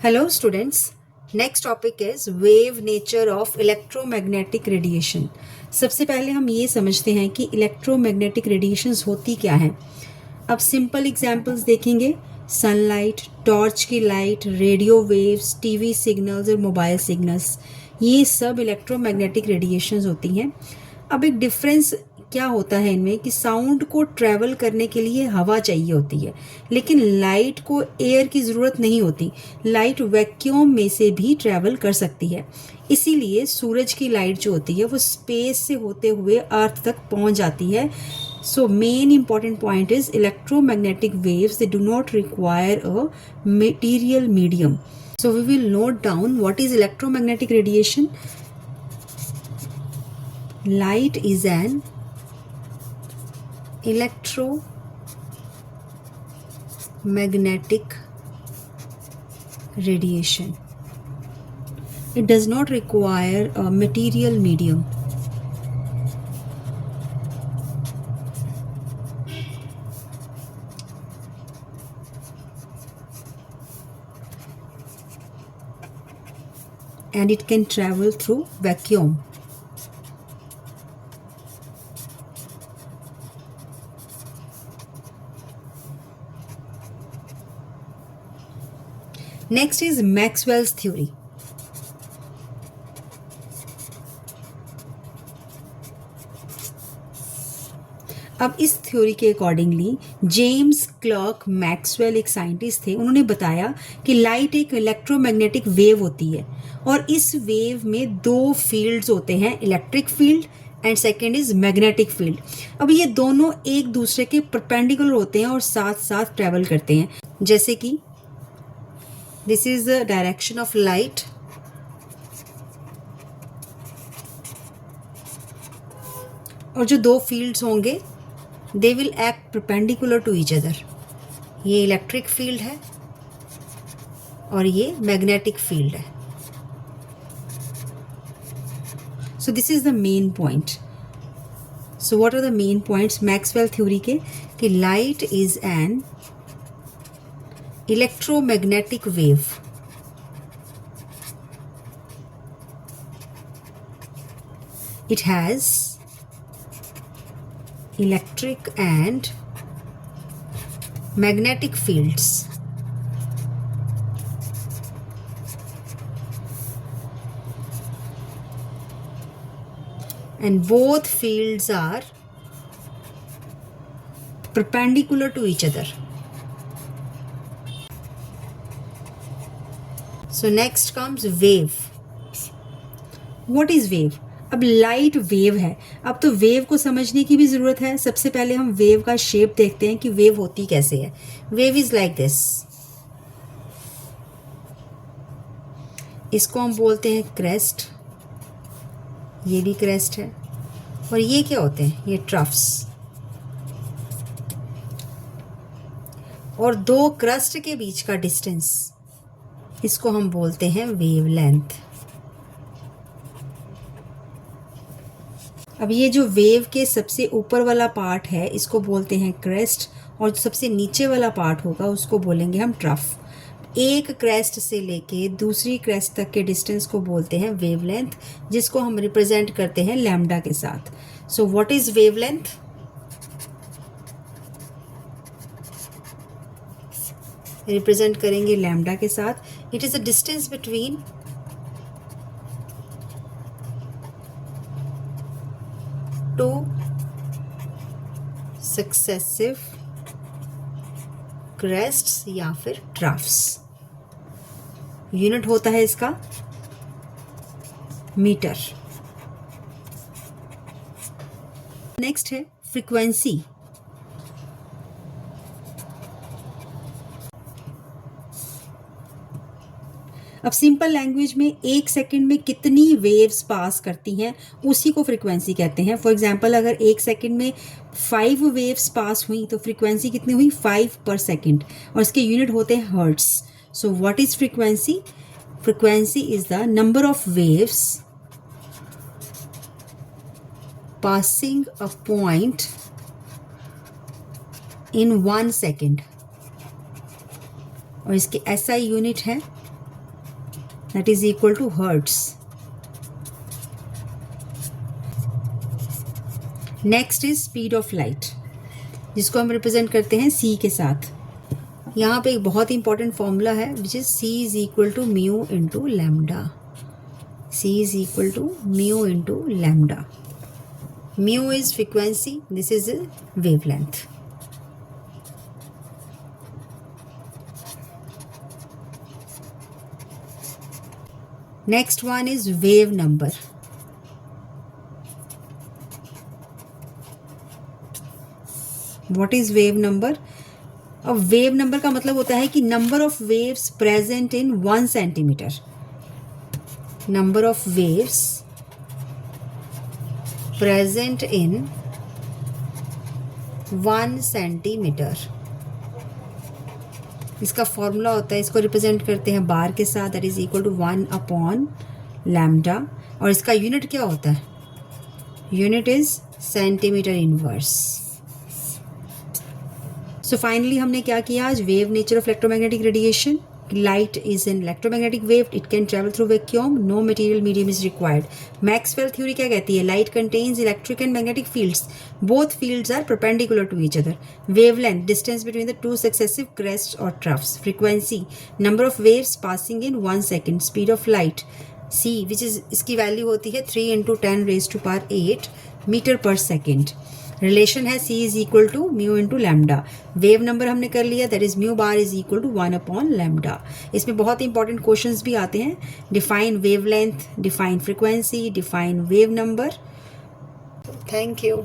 Hello students. Next topic is wave nature of electromagnetic radiation. सबसे पहले हम ये समझते हैं कि इलेक्ट्रोमैग्नेटिक रेडिएशंस होती क्या हैं. अब सिंपल एग्जांपल्स देखेंगे. सनलाइट, टॉर्च की light, radio waves, TV signals और मोबाइल सिग्नल्स, ये सब इलेक्ट्रोमैग्नेटिक रेडिएशंस होती हैं. अब एक डिफरेंस क्या होता है इनमें कि साउंड को ट्रैवल करने के लिए हवा चाहिए होती है, लेकिन लाइट को एयर की ज़रूरत नहीं होती. लाइट वैक्यूम में से भी ट्रैवल कर सकती है. इसीलिए सूरज की लाइट जो होती है वो स्पेस से होते हुए अर्थ तक पहुंच जाती है. So main important point is electromagnetic waves they do not require a material medium. So we will note down what is electromagnetic radiation. Light is an electromagnetic radiation. It does not require a material medium. And it can travel through vacuum. Next is Maxwell's theory. अब इस theory के accordingly James clerk Maxwell एक scientist थे. उन्होंने बताया कि light एक electromagnetic wave होती है और इस वेव में दो फील्ड्स होते हैं, electric field and second is magnetic field. अब ये दोनों एक दूसरे के परपेंडिकुलर होते हैं और साथ साथ ट्रेवल करते हैं. जैसे कि this is the direction of light और जो दो फील्ड्स होंगे they will act perpendicular to each other. ये इलेक्ट्रिक फील्ड है और ये मैग्नेटिक फील्ड है. So this is the main point. So what are the main points Maxwell theory के कि light is an electromagnetic wave. It has electric and magnetic fields. And both fields are perpendicular to each other. So next comes wave. What is wave? अब light wave है. अब तो wave को समझने की भी ज़रूरत है. सबसे पहले हम वेव का शेप देखते हैं कि वेव होती कैसे है. Wave is like this. इसको हम बोलते हैं क्रेस्ट. ये भी क्रेस्ट है. और ये क्या होते हैं? ये ट्रफ्स. और दो क्रस्ट के बीच का डिस्टेंस, इसको हम बोलते हैं वेव लेंथ. अब ये जो वेव के सबसे ऊपर वाला पार्ट है इसको बोलते हैं क्रेस्ट और जो सबसे नीचे वाला पार्ट होगा उसको बोलेंगे हम ट्रफ. एक क्रेस्ट से लेके दूसरी क्रेस्ट तक के डिस्टेंस को बोलते हैं वेवलेंथ, जिसको हम रिप्रेजेंट करते हैं लैम्डा के साथ. So what is wavelength? Represent करेंगे लैम्डा के साथ. It is a distance between two successive crests या फिर ट्रफ्स. यूनिट होता है इसका मीटर. नेक्स्ट है फ्रीक्वेंसी. अब सिंपल लैंग्वेज में एक सेकंड में कितनी वेव्स पास करती हैं उसी को फ्रीक्वेंसी कहते हैं. फॉर एग्जांपल अगर एक सेकंड में 5 वेव्स पास हुई तो फ्रीक्वेंसी कितनी हुई? 5 पर सेकंड. और इसके यूनिट होते हैं hertz. So what is frequency? Frequency is the number of waves passing a point in 1 second. और इसके SI यूनिट है that is equal to hertz. Next is speed of light, जिसको हम रिप्रेजेंट करते हैं c के साथ। यहाँ पे एक बहुत ही इंपॉर्टेंट फॉर्मूला है which is c is equal to mu into lambda. c is equal to mu into lambda. Mu is frequency, this is wavelength. Next one is wave number. What is wave number? अब wave number का मतलब होता है कि number of waves present in 1 centimetre. Number of waves present in 1 centimetre. इसका formula होता है, इसको रिप्रेजेंट करते हैं बार के साथ, that is equal to 1 upon lambda. और इसका यूनिट क्या होता है? Unit is centimetre inverse. So finally हमने क्या किया आज? Wave nature of electromagnetic radiation. Light is an electromagnetic wave. It can travel through vacuum. No material medium is required. Maxwell theory क्या कहती है? Light contains electric and magnetic fields. Both fields are perpendicular to each other. Wavelength, distance between the two successive crests or troughs. Frequency, number of waves passing in 1 second. Speed of light, c, which is इसकी value होती है 3 × 10⁸ metre per second. Relation है c is equal to mu into lambda. Wave number हमने कर लिया, that is mu bar is equal to 1 upon lambda. इसमें बहुत important questions भी आते हैं। Define wavelength, define frequency, define wave number. Thank you.